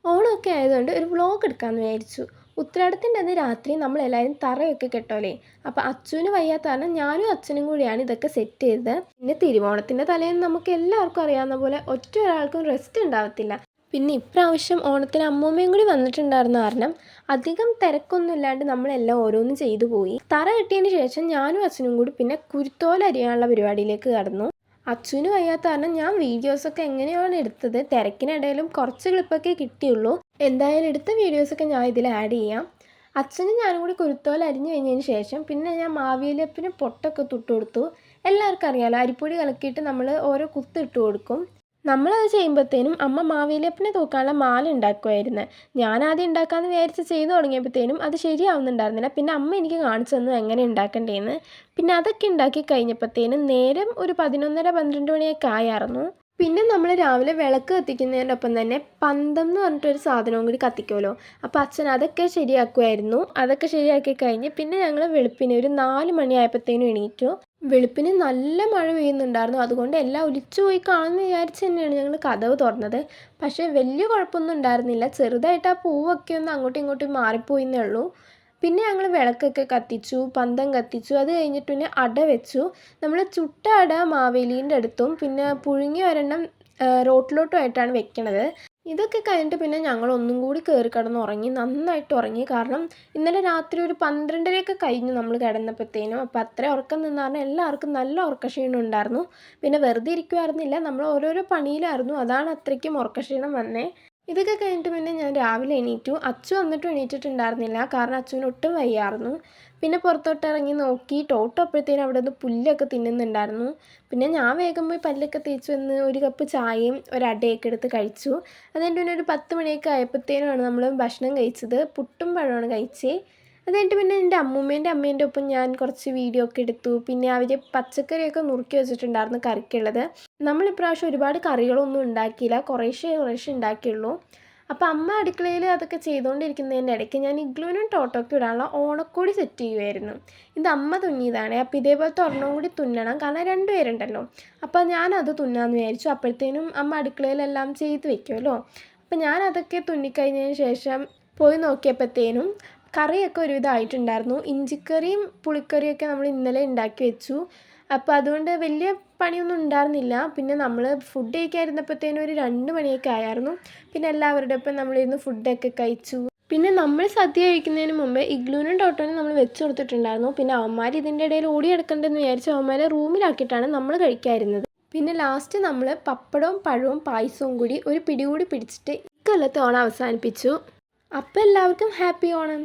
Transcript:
ഓണമൊക്കെ ആയതുകൊണ്ട് ഒരു വ്ളോഗ് എടുക്കാമെന്ന് വിചാരിച്ചു. ഉത്രാടത്തിൻ്റെ അന്ന് രാത്രി നമ്മളെല്ലാവരും തറയൊക്കെ കെട്ടോലേ. അപ്പോൾ അച്ചുവിന് വയ്യാത്ത കാരണം ഞാനും അച്ഛനും കൂടിയാണ് ഇതൊക്കെ സെറ്റ് ചെയ്തത്. പിന്നെ തിരുവോണത്തിൻ്റെ തലേന്ന് നമുക്ക് എല്ലാവർക്കും അറിയാവുന്ന പോലെ ഒറ്റ ഒരാൾക്കും റെസ്റ്റ് ഉണ്ടാവത്തില്ല. പിന്നെ ഇപ്രാവശ്യം ഓണത്തിന് അമ്മൂമ്മയും കൂടി വന്നിട്ടുണ്ടായിരുന്ന കാരണം അധികം തിരക്കൊന്നും ഇല്ലാണ്ട് നമ്മളെല്ലാം ഓരോന്ന് ചെയ്തു പോയി. തറ കെട്ടിയതിന് ശേഷം ഞാനും അച്ഛനും കൂടി പിന്നെ കുരുത്തോല അരിയാനുള്ള പരിപാടിയിലേക്ക് കടന്നു. അച്ഛന് വയ്യാത്ത കാരണം ഞാൻ വീഡിയോസൊക്കെ എങ്ങനെയാണ് എടുത്തത്. തിരക്കിനിടയിലും കുറച്ച് ക്ലിപ്പൊക്കെ കിട്ടിയുള്ളൂ. എന്തായാലും എടുത്ത വീഡിയോസൊക്കെ ഞാൻ ഇതിൽ ആഡ് ചെയ്യാം. അച്ഛനും ഞാനും കൂടി കുരുത്തോല അരിഞ്ഞു കഴിഞ്ഞതിന് ശേഷം പിന്നെ ഞാൻ മാവേലിയപ്പന് പൊട്ടൊക്കെ തൊട്ട് കൊടുത്തു. എല്ലാവർക്കും അറിയാമല്ലോ, അരിപ്പൊടി കലക്കിയിട്ട് നമ്മൾ ഓരോ കുത്തിട്ട് കൊടുക്കും. നമ്മളത് ചെയ്യുമ്പോഴത്തേനും അമ്മ മാവേലിയപ്പനെ തൂക്കാനുള്ള മാല ഉണ്ടാക്കുമായിരുന്നു. ഞാനാദ്യം ഉണ്ടാക്കാമെന്ന് വിചാരിച്ച് ചെയ്തു തുടങ്ങിയപ്പോഴത്തേനും അത് ശരിയാവുന്നുണ്ടായിരുന്നില്ല. പിന്നെ അമ്മ എനിക്ക് കാണിച്ചു തന്നു എങ്ങനെ ഉണ്ടാക്കണ്ടേന്ന്. പിന്നെ അതൊക്കെ ഉണ്ടാക്കി കഴിഞ്ഞപ്പോഴത്തേനും നേരം ഒരു 11:30-12 മണിയൊക്കെ ആയായിരുന്നു. പിന്നെ നമ്മൾ രാവിലെ വിളക്ക് കത്തിക്കുന്നതിൻ്റെ ഒപ്പം തന്നെ പന്തം എന്ന് പറഞ്ഞിട്ടൊരു സാധനവും കൂടി കത്തിക്കുമല്ലോ. അപ്പോൾ അച്ഛൻ അതൊക്കെ ശരിയാക്കുമായിരുന്നു. അതൊക്കെ ശരിയാക്കി കഴിഞ്ഞ് പിന്നെ ഞങ്ങൾ വെളുപ്പിന് ഒരു 4 മണിയായപ്പോഴത്തേനും എണീറ്റു. വെളുപ്പിന് നല്ല മഴ പെയ്യുന്നുണ്ടായിരുന്നു. അതുകൊണ്ട് എല്ലാം ഒലിച്ചു പോയി കാണുമെന്ന് വിചാരിച്ച് തന്നെയാണ് ഞങ്ങൾ കതവ് തുറന്നത്. പക്ഷേ വലിയ കുഴപ്പമൊന്നും ഉണ്ടായിരുന്നില്ല. ചെറുതായിട്ട് ആ പൂവൊക്കെ ഒന്ന് അങ്ങോട്ടും ഇങ്ങോട്ടും മാറിപ്പോയെന്നേ ഉള്ളൂ. പിന്നെ ഞങ്ങൾ വിളക്കൊക്കെ കത്തിച്ചു, പന്തം കത്തിച്ചു. അത് കഴിഞ്ഞിട്ട് പിന്നെ അട വെച്ചു. നമ്മൾ ചുട്ട അട മാവേലീൻ്റെ അടുത്തും പിന്നെ പുഴുങ്ങിയ ഒരെണ്ണം റോട്ടിലോട്ടുമായിട്ടാണ് വെക്കണത്. ഇതൊക്കെ കഴിഞ്ഞിട്ട് പിന്നെ ഞങ്ങൾ ഒന്നും കൂടി കയറി കിടന്ന് ഉറങ്ങി. നന്നായിട്ട് ഉറങ്ങി. കാരണം ഇന്നലെ രാത്രി ഒരു 12:30 കഴിഞ്ഞു നമ്മൾ കിടന്നപ്പോഴത്തേനും. അപ്പോൾ അത്രയും ഉറക്കം നിന്ന് പറഞ്ഞാൽ എല്ലാവർക്കും നല്ല ഉറക്കക്ഷീണം ഉണ്ടായിരുന്നു. പിന്നെ വെറുതെ ഇരിക്കുമായിരുന്നില്ല, നമ്മൾ ഓരോരോ പണിയിലായിരുന്നു. അതാണ് അത്രയ്ക്കും ഉറക്കക്ഷീണം വന്നേ. ഇതൊക്കെ കഴിഞ്ഞിട്ട് പിന്നെ ഞാൻ രാവിലെ എണീറ്റു. അച്ചു വന്നിട്ടും എണീറ്റിട്ടുണ്ടായിരുന്നില്ല, കാരണം അച്ചുവിന് ഒട്ടും വയ്യായിരുന്നു. പിന്നെ പുറത്തോട്ട് ഇറങ്ങി നോക്കി. ടോട്ടോ അപ്പോഴത്തേനും അവിടെ നിന്ന് പുല്ലൊക്കെ തിന്നുന്നുണ്ടായിരുന്നു. പിന്നെ ഞാൻ വേഗം പോയി പല്ലൊക്കെ തേച്ച് വന്ന് ഒരു കപ്പ് ചായയും ഒരു അടയൊക്കെ എടുത്ത് കഴിച്ചു. അതുകഴിഞ്ഞിട്ട് പിന്നെ ഒരു 10 മണിയൊക്കെ ആയപ്പോഴത്തേനുമാണ് നമ്മൾ ഭക്ഷണം കഴിച്ചത്. പുട്ടും പഴമാണ് കഴിച്ചത്. അത് കഴിഞ്ഞിട്ട് പിന്നെ എൻ്റെ അമ്മേൻ്റെ ഒപ്പം ഞാൻ കുറച്ച് വീഡിയോ ഒക്കെ എടുത്തു. പിന്നെ അവർ പച്ചക്കറിയൊക്കെ നുറുക്കി വെച്ചിട്ടുണ്ടായിരുന്നു കറിക്കുള്ളത്. നമ്മളിപ്രാവശ്യം ഒരുപാട് കറികളൊന്നും ഉണ്ടാക്കിയില്ല, കുറേശ്ശേ ഉണ്ടാക്കിയുള്ളൂ. അപ്പോൾ അമ്മ അടുക്കളയിൽ അതൊക്കെ ചെയ്തുകൊണ്ടിരിക്കുന്നതിൻ്റെ ഇടയ്ക്ക് ഞാൻ ഇഗ്ലുവിനും ടോട്ടോക്കും ഇടാനുള്ള ഓണക്കോടി സെറ്റ് ചെയ്യുമായിരുന്നു. ഇത് അമ്മ തുന്നിയതാണ്. അപ്പോൾ ഇതേപോലത്തെ ഒരെണ്ണം കൂടി തുന്നണം, കാരണം 2 പേരുണ്ടല്ലോ. അപ്പോൾ ഞാനത് തുന്നാമെന്ന് വിചാരിച്ചു. അപ്പോഴത്തേനും അമ്മ അടുക്കളയിലെല്ലാം ചെയ്ത് വെക്കുമല്ലോ. അപ്പോൾ ഞാനതൊക്കെ തുന്നിക്കഴിഞ്ഞതിന് ശേഷം പോയി നോക്കിയപ്പോഴത്തേനും കറിയൊക്കെ ഒരുവിധം ആയിട്ടുണ്ടായിരുന്നു. ഇഞ്ചിക്കറിയും പുളിക്കറിയൊക്കെ നമ്മൾ ഇന്നലെ ഉണ്ടാക്കി വെച്ചു. അപ്പോൾ അതുകൊണ്ട് വലിയ പണിയൊന്നും ഉണ്ടായിരുന്നില്ല. പിന്നെ നമ്മൾ ഫുഡ് കഴിക്കാതിരുന്നപ്പോഴത്തേനും ഒരു 2 മണിയൊക്കെ ആയിരുന്നു. പിന്നെ എല്ലാവരുടെ ഒപ്പം നമ്മളിരുന്ന് ഫുഡൊക്കെ കഴിച്ചു. പിന്നെ നമ്മൾ സദ്യ കഴിക്കുന്നതിന് മുമ്പ് ഇഗ്ലുവിനും ടോട്ടോനും നമ്മൾ വെച്ച് കൊടുത്തിട്ടുണ്ടായിരുന്നു. പിന്നെ അവന്മാർ ഇതിൻ്റെ ഇടയിൽ ഓടിയെടുക്കണ്ടെന്ന് വിചാരിച്ച് അവന്മാരെ റൂമിലാക്കിയിട്ടാണ് നമ്മൾ കഴിക്കാതിരുന്നത്. പിന്നെ ലാസ്റ്റ് നമ്മൾ പപ്പടവും പഴവും പായസവും കൂടി ഒരു പിടികൂടി പിടിച്ചിട്ട് ഇക്കൊല്ലത്തെ ഓണം അവസാനിപ്പിച്ചു. അപ്പോൾ എല്ലാവർക്കും ഹാപ്പി ഓണം.